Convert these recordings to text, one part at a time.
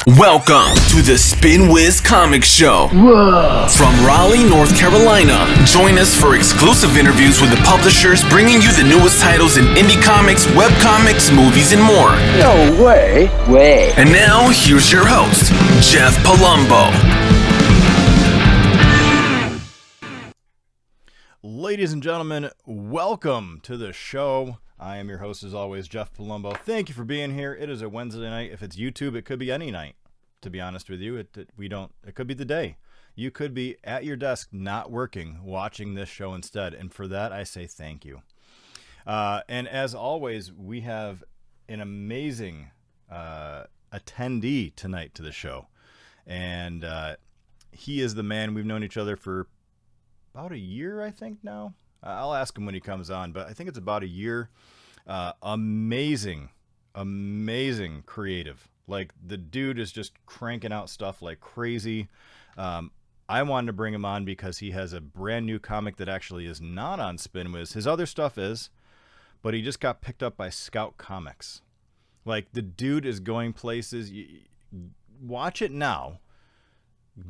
Welcome to the Spin Wiz Comic Show. Whoa. From Raleigh, North Carolina. Join us for exclusive interviews with the publishers bringing you the newest titles in indie comics, webcomics, movies, and more. No way. And now, here's your host, Jeff Palumbo. Ladies and gentlemen, welcome to the show. I am your host, as always, Jeff Palumbo. Thank you for being here. It is a Wednesday night. If it's YouTube, it could be any night. To be honest with you, it could be the day. You could be at your desk, not working, watching this show instead. And for that, I say thank you. And as always, we have an amazing attendee tonight to the show. And he is the man. We've known each other for about a year, I think now. I'll ask him when he comes on, but I think it's about a year. Amazing creative. Like, the dude is just cranking out stuff like crazy. I wanted to bring him on because he has a brand new comic that actually is not on Spin Wiz. His other stuff is, but he just got picked up by Scout Comics. Like, the dude is going places. Watch it now.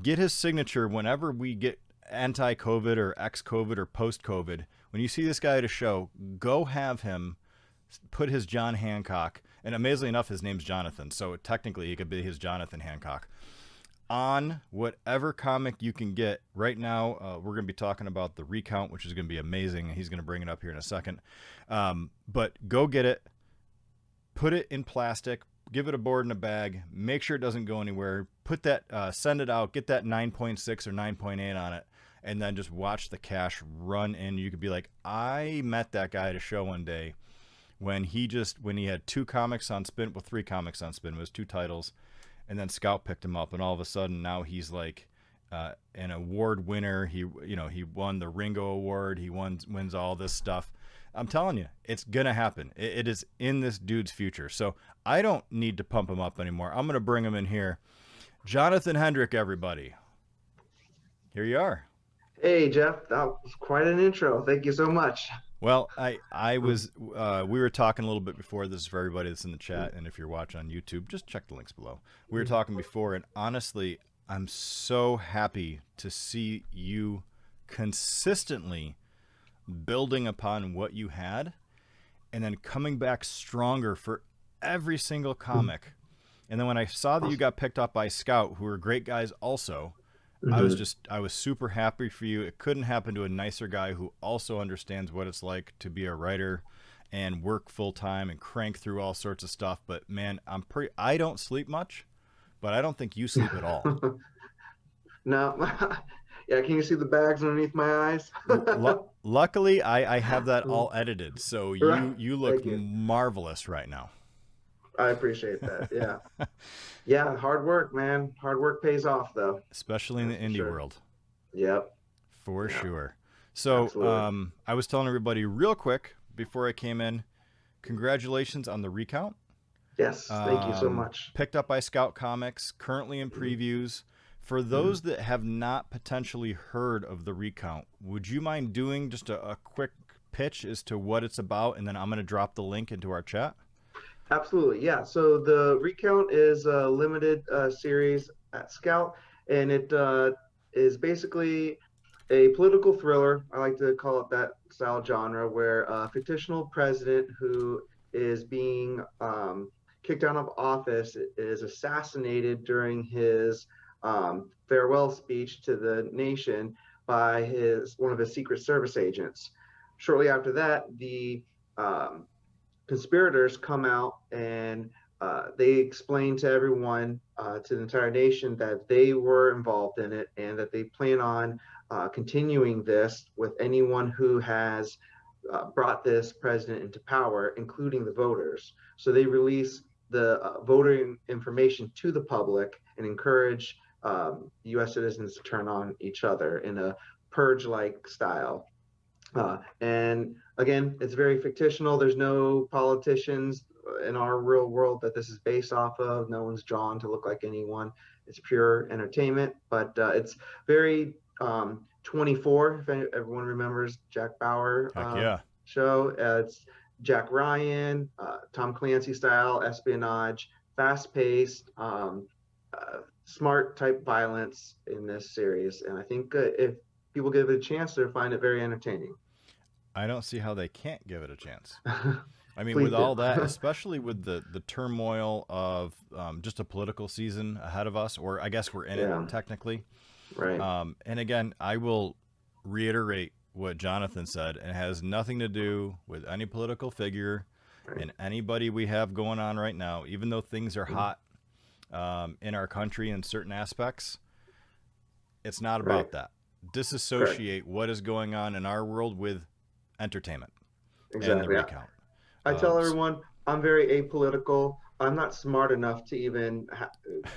Get his signature whenever we get anti-COVID or ex-COVID or post-COVID. When you see this guy at a show, go have him put his John Hancock, and amazingly enough, his name's Jonathan, so technically he could be his Jonathan Hancock, on whatever comic you can get. Right now, we're going to be talking about the RECOUNT, which is going to be amazing, and he's going to bring it up here in a second. But go get it, put it in plastic, give it a board in a bag, make sure it doesn't go anywhere, put that, send it out, get that 9.6 or 9.8 on it, and then just watch the cash run in. You could be like, I met that guy at a show one day when he had two comics on Spin, well, three comics on Spin, was two titles, and then Scout picked him up, and all of a sudden now he's like an award winner. He won the Ringo Award. He wins all this stuff. I'm telling you, it's gonna happen. It is in this dude's future. So I don't need to pump him up anymore. I'm gonna bring him in here. Jonathan Hendrick, everybody. Here you are. Hey, Jeff, that was quite an intro. Thank you so much. Well, we were talking a little bit before. This is for everybody that's in the chat, and if you're watching on YouTube, just check the links below. We were talking before, and honestly, I'm so happy to see you consistently building upon what you had and then coming back stronger for every single comic. And then when I saw that you got picked up by Scout, who are great guys also, I was super happy for you. It couldn't happen to a nicer guy who also understands what it's like to be a writer and work full time and crank through all sorts of stuff. But man, I don't sleep much, but I don't think you sleep at all. No. Yeah, can you see the bags underneath my eyes? Luckily, I have that all edited, so you look marvelous right now. I appreciate that. Yeah. Yeah, hard work, man. Hard work pays off, though. Especially in the indie world. Yep. For sure. So I was telling everybody real quick before I came in, congratulations on the RECOUNT. Yes, thank you so much. Picked up by Scout Comics, currently in previews. For those that have not potentially heard of the RECOUNT, would you mind doing just a quick pitch as to what it's about, and then I'm going to drop the link into our chat? Absolutely, yeah. So the RECOUNT is a limited series at Scout, and it is basically a political thriller. I like to call it that style genre, where a fictional president who is being kicked out of office is assassinated during his farewell speech to the nation by one of his Secret Service agents. Shortly after that, the conspirators come out and they explain to everyone, to the entire nation, that they were involved in it and that they plan on continuing this with anyone who has brought this president into power, including the voters. So they release the voting information to the public and encourage U.S. citizens to turn on each other in a purge-like style. And again, it's very fictional. There's no politicians in our real world that this is based off of. No one's drawn to look like anyone. It's pure entertainment, but it's very 24, if everyone remembers Jack Bauer show. It's Jack Ryan, Tom Clancy style espionage, fast-paced, smart type violence in this series, and I think if people give it a chance, they'll find it very entertaining. I don't see how they can't give it a chance. I mean, Please with all do. that, especially with the turmoil of just a political season ahead of us, or I guess we're in Yeah. it technically. Right. And again, I will reiterate what Jonathan said. It has nothing to do with any political figure and anybody we have going on right now, even though things are hot in our country in certain aspects. It's not about that. Disassociate what is going on in our world with entertainment and the recount. I tell everyone I'm very apolitical. I'm not smart enough to even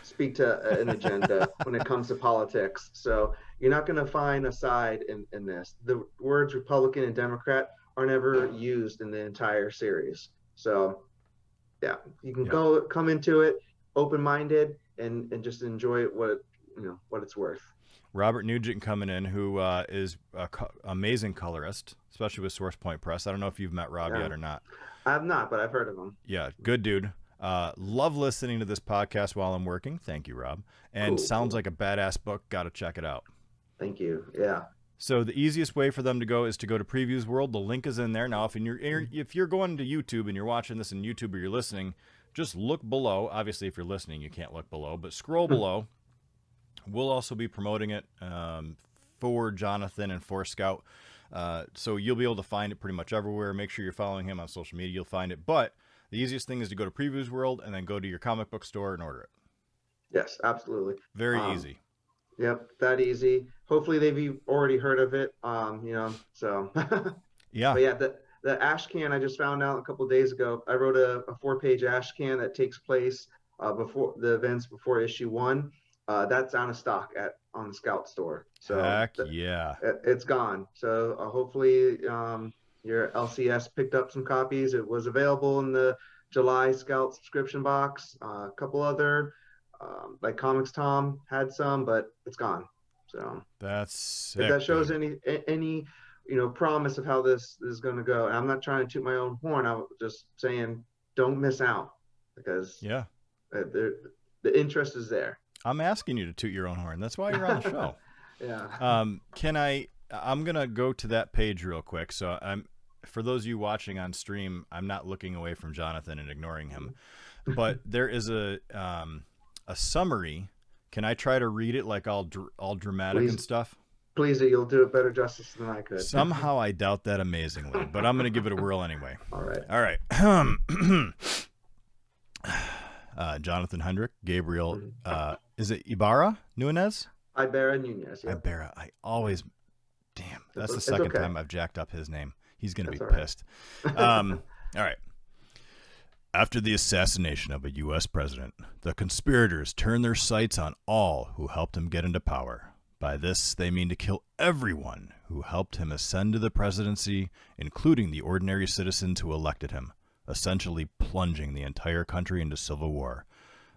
speak to an agenda when it comes to politics. So you're not going to find a side in this. The words Republican and Democrat are never used in the entire series. So yeah, you can come into it open-minded and just enjoy it what it's worth. Robert Nugent coming in, who is an amazing colorist, especially with Source Point Press. I don't know if you've met Rob yet or not. I have not, but I've heard of him. Yeah, good dude. Love listening to this podcast while I'm working. Thank you, Rob. And sounds like a badass book. Got to check it out. Thank you. Yeah. So the easiest way for them to go is to go to Previews World. The link is in there. Now, if you're going to YouTube and you're watching this in YouTube or you're listening, just look below. Obviously, if you're listening, you can't look below, but scroll below. We'll also be promoting it for Jonathan and for Scout. So you'll be able to find it pretty much everywhere. Make sure you're following him on social media. You'll find it. But the easiest thing is to go to Previews World and then go to your comic book store and order it. Yes, absolutely. Very easy. Yep, that easy. Hopefully they've already heard of it. So yeah. But yeah, the ash can I just found out a couple of days ago. I wrote a 4-page ash can that takes place before the events before issue 1. That's out of stock on the Scout store. So heck yeah, it's gone. So hopefully your LCS picked up some copies. It was available in the July Scout subscription box. A couple other like Comics Tom had some, but it's gone. So that's sick, if that shows dude. any promise of how this is going to go. And I'm not trying to toot my own horn. I'm just saying don't miss out because the interest is there. I'm asking you to toot your own horn. That's why you're on the show. Yeah. I'm going to go to that page real quick. So for those of you watching on stream, I'm not looking away from Jonathan and ignoring him, but there is a summary. Can I try to read it like all dramatic and stuff? Please, you'll do it better justice than I could. Somehow I doubt that amazingly, but I'm going to give it a whirl anyway. All right. Jonathan Hendrick, Gabriel, is it Ibarra Nunez? Ibarra Nunez. Yeah. Ibarra. That's the second time I've jacked up his name. He's going to be pissed. All right. After the assassination of a U.S. president, the conspirators turned their sights on all who helped him get into power. By this, they mean to kill everyone who helped him ascend to the presidency, including the ordinary citizens who elected him, essentially plunging the entire country into civil war.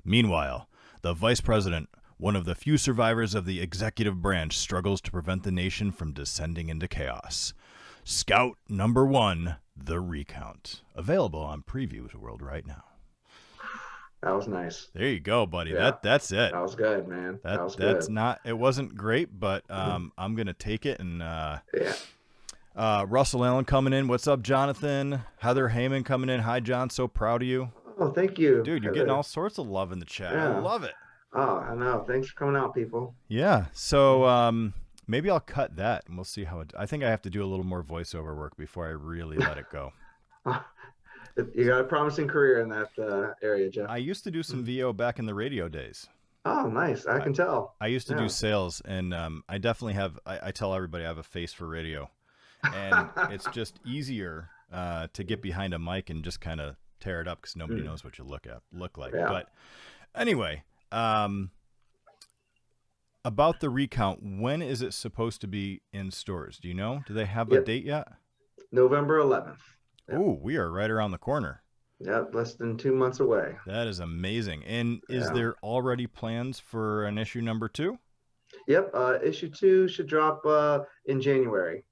Meanwhile, the vice president, one of the few survivors of the executive branch, struggles to prevent the nation from descending into chaos. Scout number 1, The Recount. Available on Previews World right now. That was nice. There you go, buddy. Yeah. That's it. That was good, man. That was that's good. It wasn't great, but I'm going to take it. And Russell Allen coming in. What's up, Jonathan? Heather Heyman coming in. Hi, John. So proud of you. Oh, thank you. Dude, you're getting all sorts of love in the chat. Yeah. I love it. Oh, I know. Thanks for coming out, people. Yeah. So maybe I'll cut that and we'll see how it. I think I have to do a little more voiceover work before I really let it go. You got a promising career in that area, Jeff. I used to do some VO back in the radio days. Oh, nice. I can tell. I used to do sales, and I definitely have, I tell everybody I have a face for radio. And it's just easier to get behind a mic and just kind of tear it up because nobody knows what you look like. Yeah. But anyway, about the recount, when is it supposed to be in stores? Do you know? Do they have a date yet? November 11th. Yep. Oh, we are right around the corner. Yep, less than 2 months away. That is amazing. And is there already plans for an issue number 2? Yep, issue 2 should drop in January.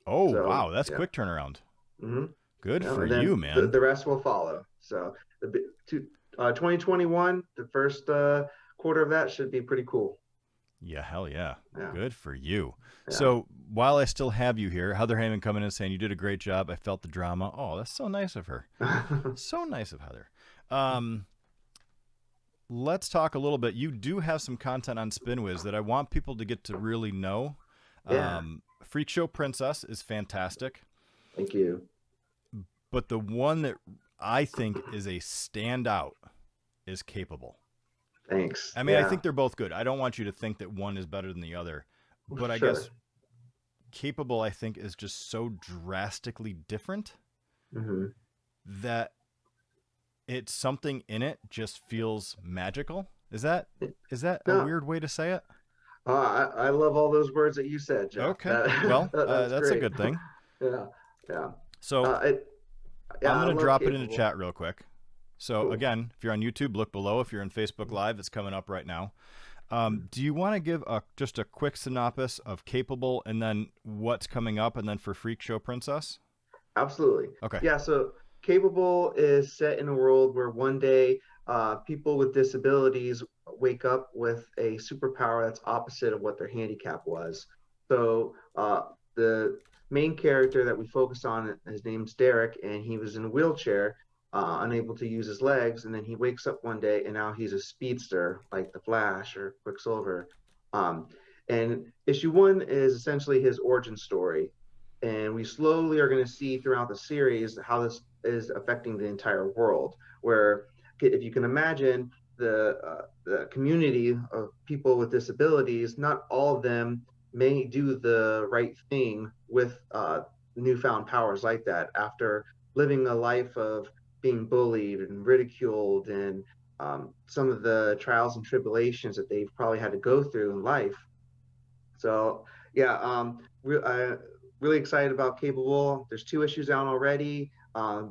Oh, so, wow, that's quick turnaround. Mm-hmm. Good for you, man. The rest will follow. So, 2021, the first quarter of that should be pretty cool. Yeah, hell yeah. Yeah. Good for you. Yeah. So while I still have you here, Heather Heyman coming in saying you did a great job. I felt the drama. Oh, that's so nice of her. So nice of Heather. Let's talk a little bit. You do have some content on SpinWiz that I want people to get to really know. Yeah. Freak Show Princess is fantastic. Thank you. But the one that I think is a standout is Capable. Thanks. I mean, yeah. I think they're both good. I don't want you to think that one is better than the other. But I Sure. guess Capable, I think, is just so drastically different that it's something in it just feels magical. Is that No. a weird way to say it? I love all those words that you said, Jeff. Okay. Well, that's great. a good thing. Yeah. Yeah. So I'm going to drop it Capable. into chat real quick. So Cool. again, if you're on YouTube, look below. If you're on Facebook Live, it's coming up right now. Do you want to give just a quick synopsis of Capable and then what's coming up and then for Freak Show Princess? Absolutely. Okay. Yeah, so Capable is set in a world where one day people with disabilities wake up with a superpower that's opposite of what their handicap was. So the main character that we focus on, his name's Derek, and he was in a wheelchair, unable to use his legs, and then he wakes up one day and now he's a speedster like the Flash or Quicksilver. And issue 1 is essentially his origin story. And we slowly are going to see throughout the series how this is affecting the entire world, where if you can imagine the community of people with disabilities, not all of them may do the right thing with newfound powers like that after living a life of being bullied and ridiculed and some of the trials and tribulations that they've probably had to go through in life. So yeah, really excited about Capable. There's 2 issues out already.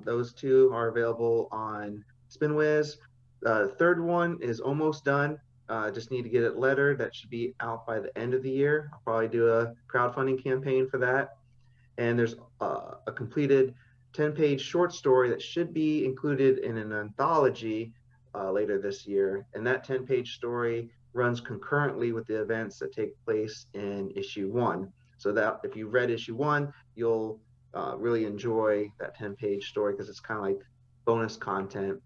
Those 2 are available on SpinWiz. The third one is almost done. Just need to get it lettered. That should be out by the end of the year. I'll probably do a crowdfunding campaign for that. And there's a completed 10-page short story that should be included in an anthology later this year. And that 10-page story runs concurrently with the events that take place in issue 1. So that if you read issue 1, you'll really enjoy that 10-page story because it's kind of like bonus content.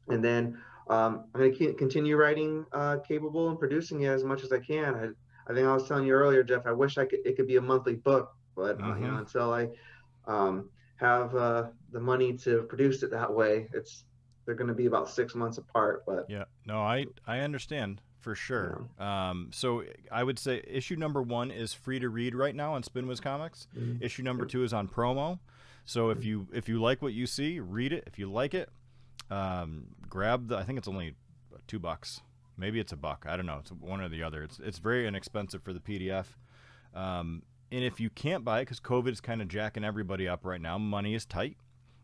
And then I'm going to continue writing Capable and producing it as much as I can. I think I was telling you earlier, Jeff, I wish it could be a monthly book, but you know, until I have the money to produce it that way, they're going to be about 6 months apart. But yeah, no, I understand. For sure. Yeah. So I would say issue number 1 is free to read right now on SpinWiz Comics. Issue number 2 is on promo. So if you like what you see, read it. If you like it, grab I think it's only $2. Maybe it's $1. I don't know. It's one or the other. It's very inexpensive for the PDF. And if you can't buy it because COVID is kind of jacking everybody up right now, money is tight,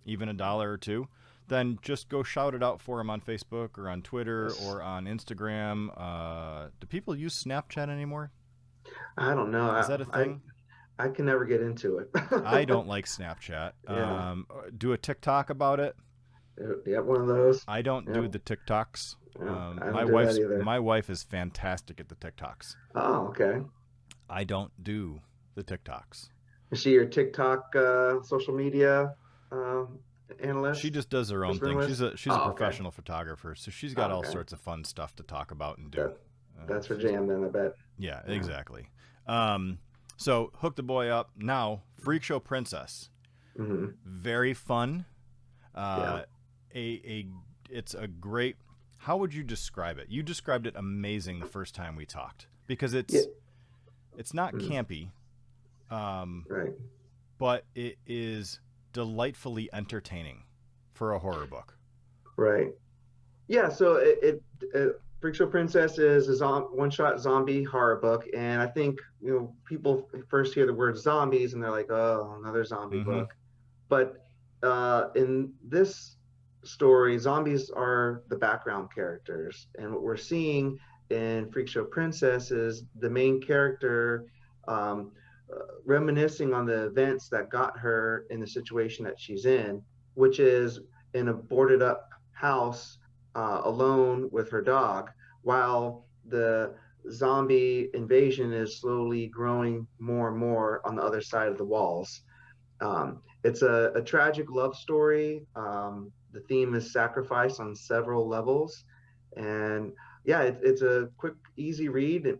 even $1 or $2. Then just go shout it out for him on Facebook or on Twitter or on Instagram. Do people use Snapchat anymore? I don't know. Is that a thing? I can never get into it. I don't like Snapchat. Yeah. Do a TikTok about it. Yeah, one of those. I don't do the TikToks. Yeah, my wife is fantastic at the TikToks. Oh, okay. I don't do the TikToks. Is she your TikTok social media analyst? She just does her own thing. She's a professional okay. photographer, so she's got all sorts of fun stuff to talk about and do. That's her jam, then, I bet. Yeah, exactly. So hook the boy up now. Freak Show Princess, very fun. It's a great. How would you describe it? You described it amazing the first time we talked because it's not campy, right? But it is delightfully entertaining for a horror book. Right. Yeah. So Freak Show Princess is a one-shot zombie horror book, and I think people first hear the word zombies and they're like, oh, another zombie book. But in this story, zombies are the background characters, and what we're seeing in Freak Show Princess is the main character reminiscing on the events that got her in the situation that she's in, which is in a boarded up house alone with her dog, while the zombie invasion is slowly growing more and more on the other side of the walls. It's a tragic love story. The theme is sacrifice on several levels. And yeah, it's a quick, easy read.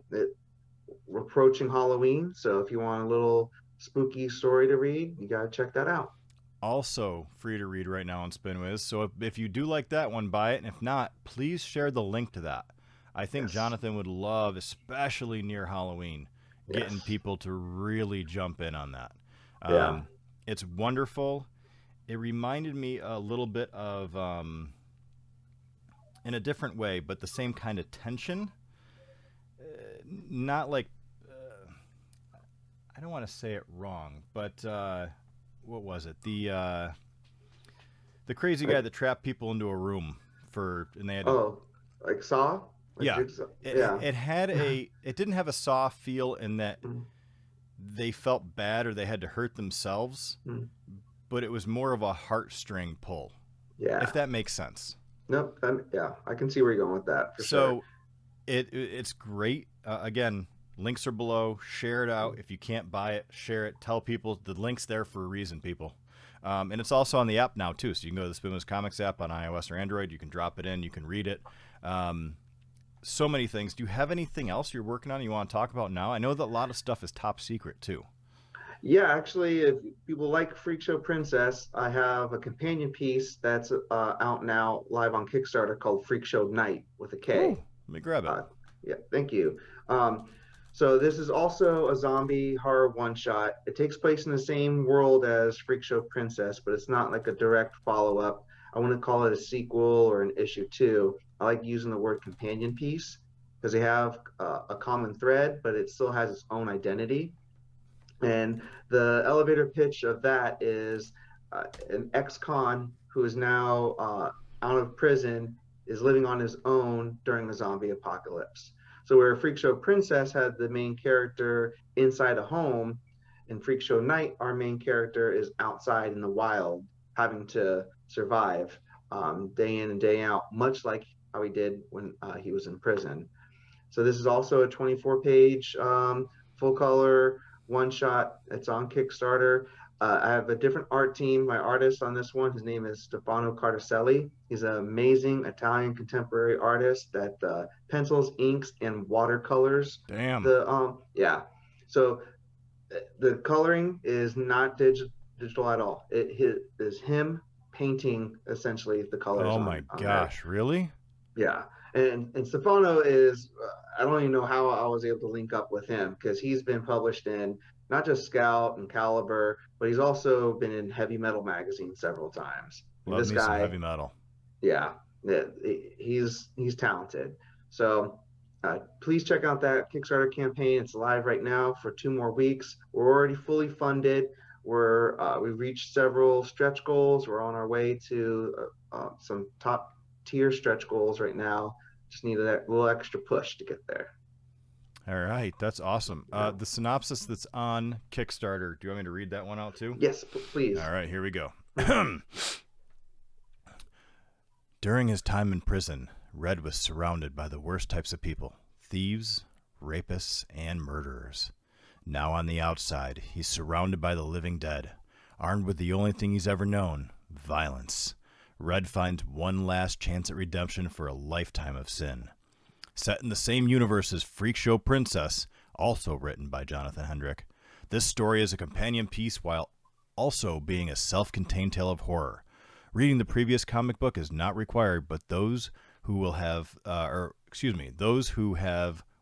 We're approaching Halloween, so if you want a little spooky story to read, you got to check that out. Also free to read right now on SpinWiz. So if you do like that one, buy it. And if not, please share the link to that. I think Yes. Jonathan would love, especially near Halloween, getting Yes. people to really jump in on that. Yeah. It's wonderful. It reminded me a little bit of, in a different way, but the same kind of tension. Not like, I don't want to say it wrong, but what was it? The crazy guy that trapped people into a room and they had like Saw? Like yeah. Yeah. It had it didn't have a Saw feel in that they felt bad or they had to hurt themselves, but it was more of a heartstring pull. Yeah. If that makes sense. Nope. Yeah, I can see where you're going with that for So sure. it's great. Again, links are below. Share it out. If you can't buy it, share it. Tell people the link's there for a reason, people. And it's also on the app now, too. So you can go to the SpinWiz Comics app on iOS or Android. You can drop it in. You can read it. So many things. Do you have anything else you're working on you want to talk about now? I know that a lot of stuff is top secret, too. Yeah, actually, if people like Freak Show Princess, I have a companion piece that's out now live on Kickstarter called Freak Show Knight with a K. Ooh, let me grab it. Yeah, thank you. So this is also a zombie horror one-shot. It takes place in the same world as Freak Show Princess, but it's not like a direct follow-up. I want to call it a sequel or an issue 2. I like using the word companion piece because they have a common thread, but it still has its own identity. And the elevator pitch of that is an ex-con who is now out of prison is living on his own during the zombie apocalypse. So where Freak Show Princess had the main character inside a home, in Freak Show Knight, our main character is outside in the wild, having to survive day in and day out, much like how he did when he was in prison. So this is also a 24-page full-color one-shot. It's on Kickstarter. I have a different art team. My artist on this one, his name is Stefano Cartaselli. He's an amazing Italian contemporary artist that pencils, inks, and watercolors. Damn. Yeah. So the coloring is not digital at all. It is him painting essentially the colors. Oh my gosh, really? Yeah. And Stefano is, I don't even know how I was able to link up with him because he's been published in not just Scout and Caliber, but he's also been in Heavy Metal magazine several times. Love this me guy, some heavy metal. Yeah, he's talented. So please check out that Kickstarter campaign. It's live right now for 2 more weeks. We're already fully funded. We've reached several stretch goals. We're on our way to some top tier stretch goals right now. Just need a little extra push to get there. All right, that's awesome. The synopsis that's on Kickstarter, do you want me to read that one out too? Yes, please. All right, here we go. During his time in prison, Red was surrounded by the worst types of people: thieves, rapists, and murderers. Now on the outside, he's surrounded by the living dead, armed with the only thing he's ever known: violence. Red finds one last chance at redemption for a lifetime of sin. Set in the same universe as Freak Show Princess, also written by Jonathan Hendrick, this story is a companion piece while also being a self-contained tale of horror. Reading the previous comic book is not required, but those who will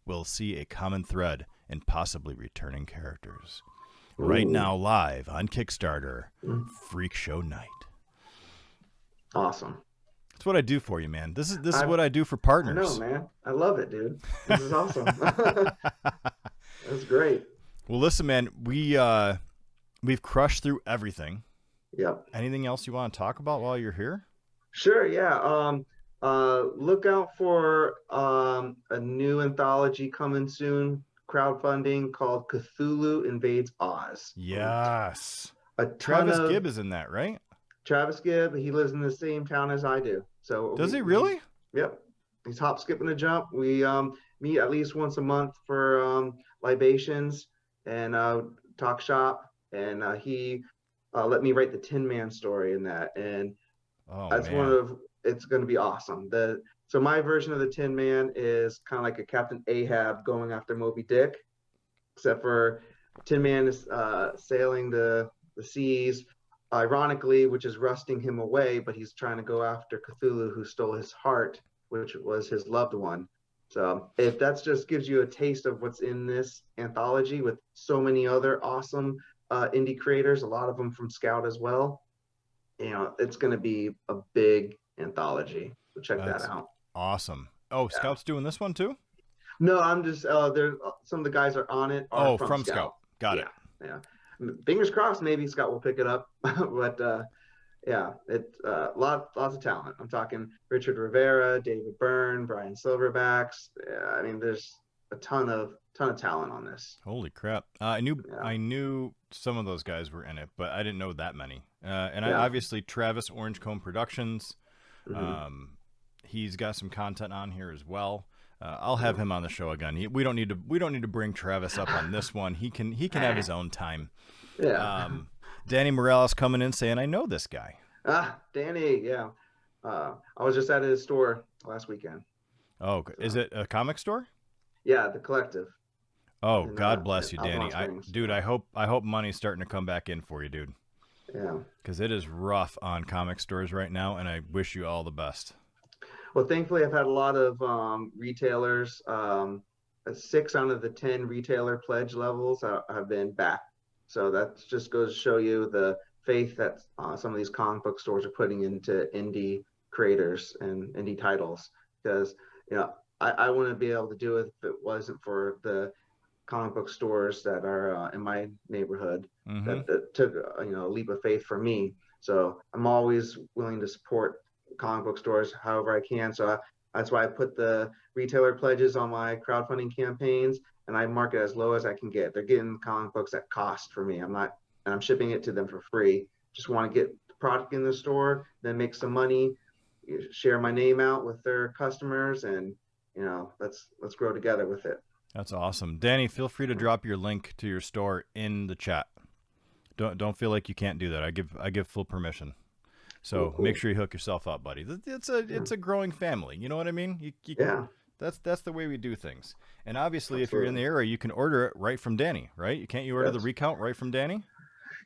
will see a common thread in possibly returning characters. Right now, live on Kickstarter, Freak Show Knight. Awesome. That's what I do for you, man. This is what I do for partners. I know, man. I love it, dude. This is awesome. That's great. Well, listen, man, we've crushed through everything. Yep. Anything else you want to talk about while you're here? Sure, yeah. Look out for a new anthology coming soon, crowdfunding, called Cthulhu Invades Oz. Yes. Travis Gibb is in that, right? Travis Gibb, he lives in the same town as I do. So does he really? Yep. he's hop, skip, and a jump. We meet at least once a month for libations and talk shop. And he let me write the Tin Man story in that, and that's it's going to be awesome. So my version of the Tin Man is kind of like a Captain Ahab going after Moby Dick, except for Tin Man is sailing the seas, ironically, which is rusting him away, but he's trying to go after Cthulhu, who stole his heart, which was his loved one. So if that just gives you a taste of what's in this anthology with so many other awesome indie creators, a lot of them from Scout as well, it's going to be a big anthology. So check that out. Awesome. Oh, yeah. Scout's doing this one too? No, I'm just some of the guys are on it. Are from Scout. Got it. Yeah. Fingers crossed, maybe Scott will pick it up. But yeah, it's lots of talent. I'm talking Richard Rivera, David Byrne, Brian Silverbacks. I mean, there's a ton of talent on this. Holy crap! I knew some of those guys were in it, but I didn't know that many. I obviously Travis Orangecombe Productions. Mm-hmm. He's got some content on here as well. I'll have him on the show again. We don't need to bring Travis up on this one. He can have his own time. Yeah. Danny Morales coming in saying, I know this guy. Danny, yeah. I was just at his store last weekend. Oh, so. Is it a comic store? Yeah, the Collective. Oh, God bless you, Danny. I hope money's starting to come back in for you, dude. Yeah. Because it is rough on comic stores right now, and I wish you all the best. Well, thankfully, I've had a lot of retailers. 6 out of the 10 retailer pledge levels have been back. So that just goes to show you the faith that some of these comic book stores are putting into indie creators and indie titles. Because, I wouldn't be able to do it if it wasn't for the comic book stores that are in my neighborhood that took a leap of faith for me. So I'm always willing to support comic book stores however I can. So that's why I put the retailer pledges on my crowdfunding campaigns, and I mark it as low as I can get. They're getting comic books at cost for me. I'm shipping it to them for free. Just want to get the product in the store, then make some money, share my name out with their customers, and let's grow together with it. That's awesome. Danny, feel free to drop your link to your store in the chat. Don't feel like you can't do that. I give full permission. So cool. Make sure you hook yourself up, buddy. It's a growing family. You know what I mean? Yeah. That's the way we do things. And obviously, if you're in the area, you can order it right from Danny, right? Can't you order the Recount right from Danny?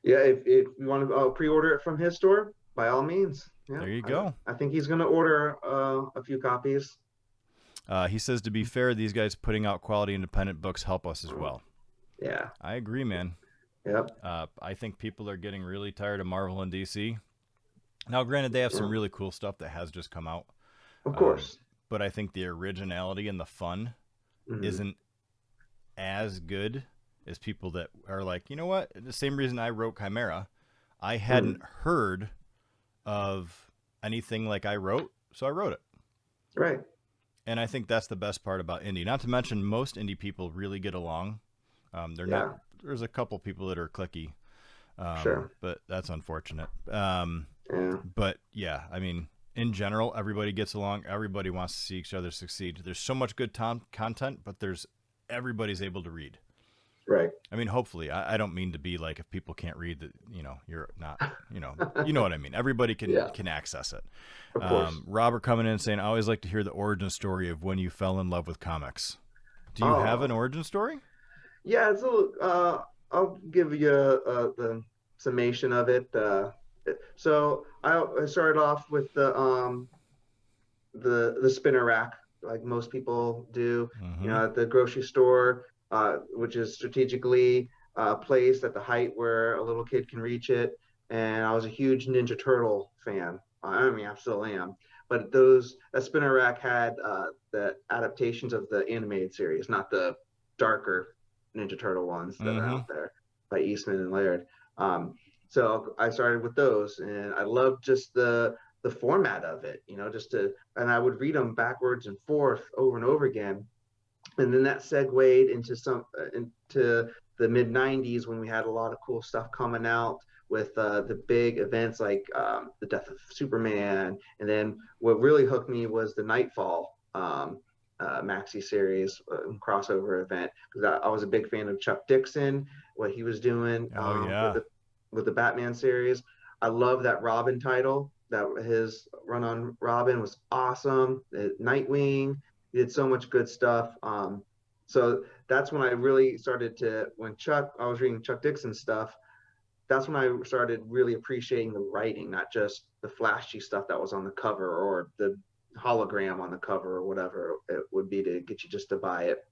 Yeah, if you want to pre-order it from his store, by all means. Yeah, there you go. I think he's going to order a few copies. He says, to be fair, these guys putting out quality independent books help us as well. Yeah. I agree, man. Yep. I think people are getting really tired of Marvel and DC. Now, granted, they have some really cool stuff that has just come out. Of course. But I think the originality and the fun isn't as good as people that are like, you know what? The same reason I wrote Chimera, I hadn't heard of anything like I wrote, so I wrote it. Right. And I think that's the best part about indie. Not to mention, most indie people really get along. Not. There's a couple people that are cliquey. Sure. But that's unfortunate. But yeah, I mean, in general, everybody gets along. Everybody wants to see each other succeed. There's so much good content, but everybody's able to read. Right. I mean, hopefully, I don't mean to be like, if people can't read that, you're not, you know what I mean? Everybody can access it. Of course. Robert coming in and saying, I always like to hear the origin story of when you fell in love with comics. Do you have an origin story? Yeah, it's I'll give you the summation of it. So I started off with the spinner rack, like most people do, at the grocery store, which is strategically placed at the height where a little kid can reach it. And I was a huge Ninja Turtle fan. I mean, I still am. But that spinner rack had the adaptations of the animated series, not the darker Ninja Turtle ones that are out there by Eastman and Laird. So I started with those, and I loved just the format of it, and I would read them backwards and forth over and over again. And then that segued into the mid 90s when we had a lot of cool stuff coming out with the big events like the death of Superman. And then what really hooked me was the Nightfall maxi series crossover event, because I was a big fan of Chuck Dixon, what he was doing with the Batman series. I love that Robin title. That his run on Robin was awesome. Nightwing, he did so much good stuff. So that's when I really started to, I was reading Chuck Dixon stuff, that's when I started really appreciating the writing, not just the flashy stuff that was on the cover or the hologram on the cover or whatever it would be to get you just to buy it.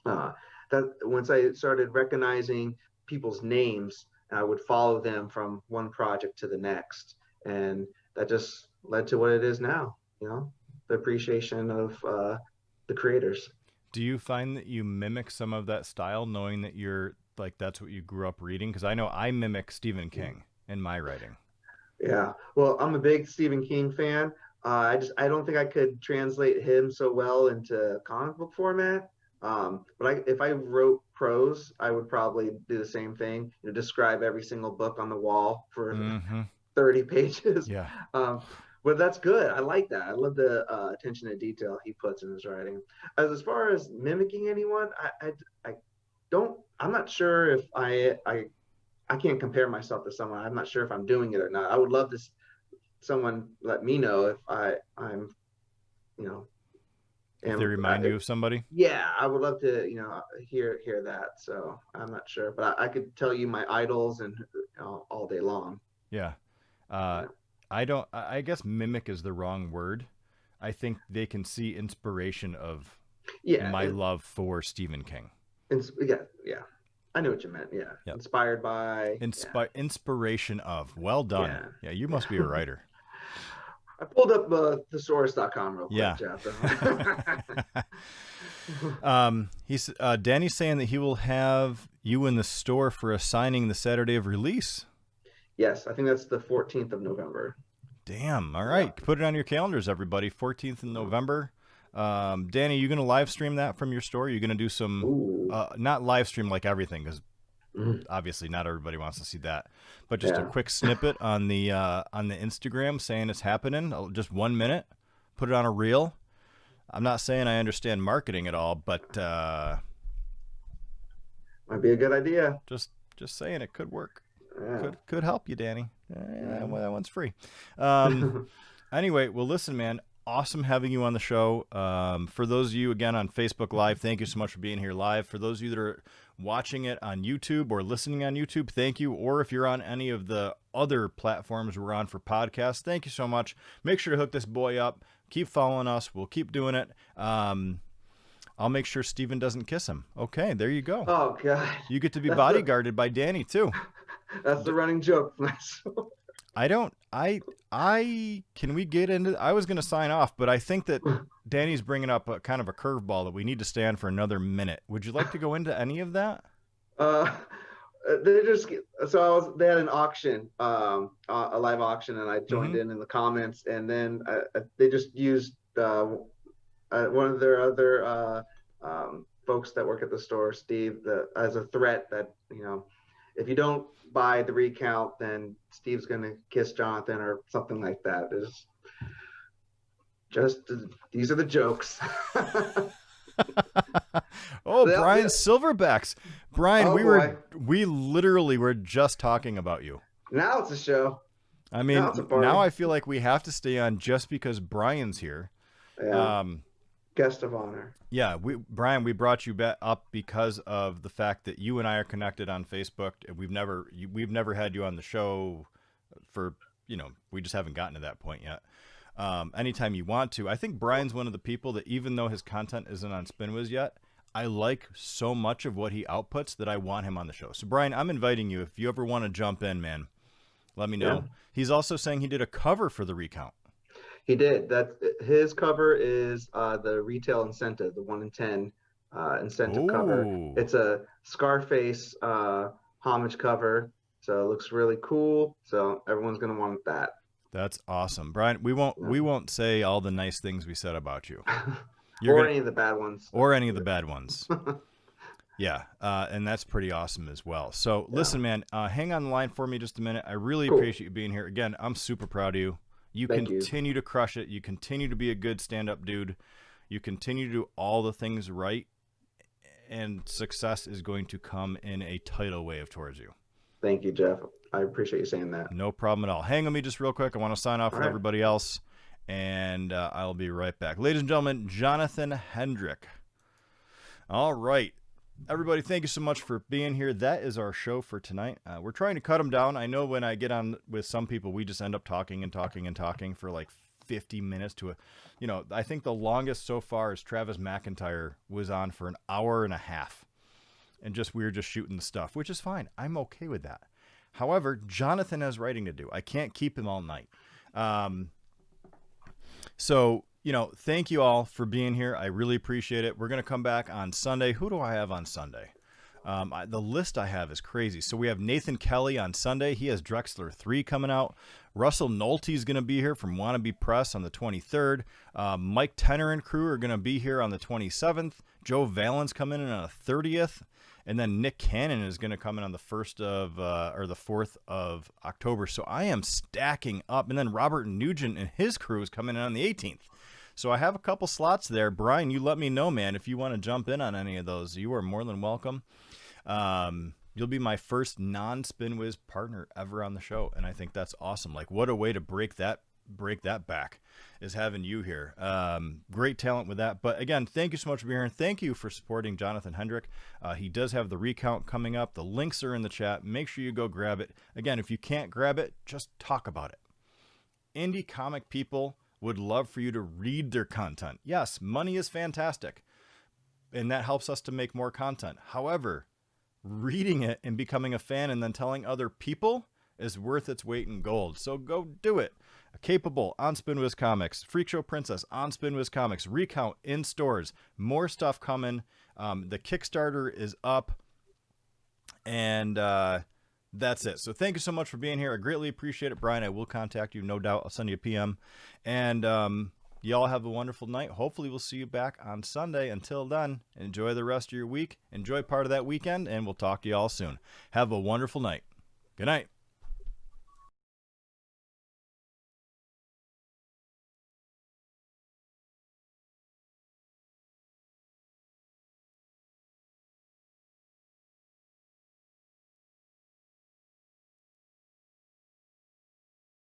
That once I started recognizing people's names, I would follow them from one project to the next, and that just led to what it is now. The appreciation of the creators. Do you find that you mimic some of that style, knowing that you're like that's what you grew up reading? Because I know I mimic Stephen King in my writing. Yeah, well, I'm a big Stephen King fan. I don't think I could translate him so well into comic book format. But if I wrote prose, I would probably do the same thing. Describe every single book on the wall for 30 pages. Yeah. But that's good. I like that. I love the attention to detail he puts in his writing. As far as mimicking anyone, I'm not sure if I can't compare myself to someone. I'm not sure if I'm doing it or not. I would love to someone let me know if I'm if they remind you of somebody. Yeah, I would love to hear that. So I'm not sure, but I could tell you my idols and all day long. Yeah. I guess mimic is the wrong word. I think they can see inspiration of my love for Stephen King. Yeah. I know what you meant. Yeah. Yep. Inspired by. Inspiration of. Well done. Yeah, you must be a writer. I pulled up thesaurus.com real quick, Jeff. Danny's saying that he will have you in the store for a signing the Saturday of release. Yes, I think that's the 14th of November. Damn. All right. Yeah. Put it on your calendars, everybody. 14th of November. Danny, you going to live stream that from your store? You're going to do some, not live stream like everything, because obviously not everybody wants to see that, but just a quick snippet on the Instagram saying it's happening. Just 1 minute. Put it on a reel. I'm not saying I understand marketing at all, but might be a good idea. Just saying it could work. Yeah. Could help you, Danny. That one's free. Anyway, well, listen, man. Awesome having you on the show. For those of you, again, on Facebook Live, thank you so much for being here live. For those of you that are watching it on YouTube or listening on YouTube, thank you. Or if you're on any of the other platforms we're on for podcasts, thank you so much. Make sure to hook this boy up. Keep following us. We'll keep doing it. I'll make sure Steven doesn't kiss him. Okay, there you go. Oh, God. You get to be bodyguarded by Danny, too. That's the running joke. Can we get into, I was going to sign off, but I think that Danny's bringing up a kind of a curveball that we need to stay on for another minute. Would you like to go into any of that? They had an auction, a live auction, and I joined in the comments, and then they just used one of their other folks that work at the store, Steve, as a threat that, if you don't buy the recount, then Steve's going to kiss Jonathan or something like that. These are the jokes. Brian Silverbacks. Brian, we literally were just talking about you. Now it's a show. I mean, now I feel like we have to stay on just because Brian's here. Yeah. Guest of honor. Yeah, Brian, we brought you up because of the fact that you and I are connected on Facebook. We've never had you on the show for, we just haven't gotten to that point yet. Anytime you want to. I think Brian's one of the people that, even though his content isn't on SpinWiz yet, I like so much of what he outputs that I want him on the show. So Brian, I'm inviting you. If you ever want to jump in, man, let me know. Yeah. He's also saying he did a cover for the recount. He did. His cover is the retail incentive, the 1 in 10 incentive cover. It's a Scarface homage cover, so it looks really cool. So everyone's gonna want that. That's awesome, Brian. We won't say all the nice things we said about you, any of the bad ones. Or any of the bad ones. Yeah, and that's pretty awesome as well. So listen, man, hang on the line for me just a minute. I really appreciate you being here. Again, I'm super proud of you. You continue to crush it. You continue to be a good stand-up dude. You continue to do all the things right, and success is going to come in a tidal wave towards you. Thank you, Jeff. I appreciate you saying that. No problem at all. Hang on me just real quick. I want to sign off All with right. everybody else, and I'll be right back. Ladies and gentlemen, Jonathan Hendrick. All right. Everybody, thank you so much for being here. That is our show for tonight. We're trying to cut them down. I know when I get on with some people, we just end up talking and talking and talking for like 50 minutes to a, I think the longest so far is Travis McIntyre was on for an hour and a half. And we were just shooting the stuff, which is fine. I'm okay with that. However, Jonathan has writing to do. I can't keep him all night. So, thank you all for being here. I really appreciate it. We're going to come back on Sunday. Who do I have on Sunday? The list I have is crazy. So we have Nathan Kelly on Sunday. He has Drexler 3 coming out. Russell Nolte is going to be here from Wannabe Press on the 23rd. Mike Tenner and crew are going to be here on the 27th. Joe Valens coming in on the 30th. And then Nick Cannon is going to come in on the 1st of, or the 4th of October. So I am stacking up. And then Robert Nugent and his crew is coming in on the 18th. So I have a couple slots there. Brian, you let me know, man, if you want to jump in on any of those. You are more than welcome. You'll be my first non-SpinWiz partner ever on the show, and I think that's awesome. Like, what a way to break that back is having you here. Great talent with that. But again, thank you so much for being here, and thank you for supporting Jonathan Hendrick. He does have the recount coming up. The links are in the chat. Make sure you go grab it. Again, if you can't grab it, just talk about it. Indie comic people would love for you to read their content. Yes, money is fantastic, and that helps us to make more content. However, reading it and becoming a fan and then telling other people is worth its weight in gold. So go do it. Capable on SpinWiz Comics. Freak Show Princess on SpinWiz Comics. Recount in stores. More stuff coming. The Kickstarter is up. And that's it. So thank you so much for being here. I greatly appreciate it. Brian, I will contact you, no doubt. I'll send you a PM. And y'all have a wonderful night. Hopefully we'll see you back on Sunday. Until then, enjoy the rest of your week. Enjoy part of that weekend, and we'll talk to you all soon. Have a wonderful night. Good night.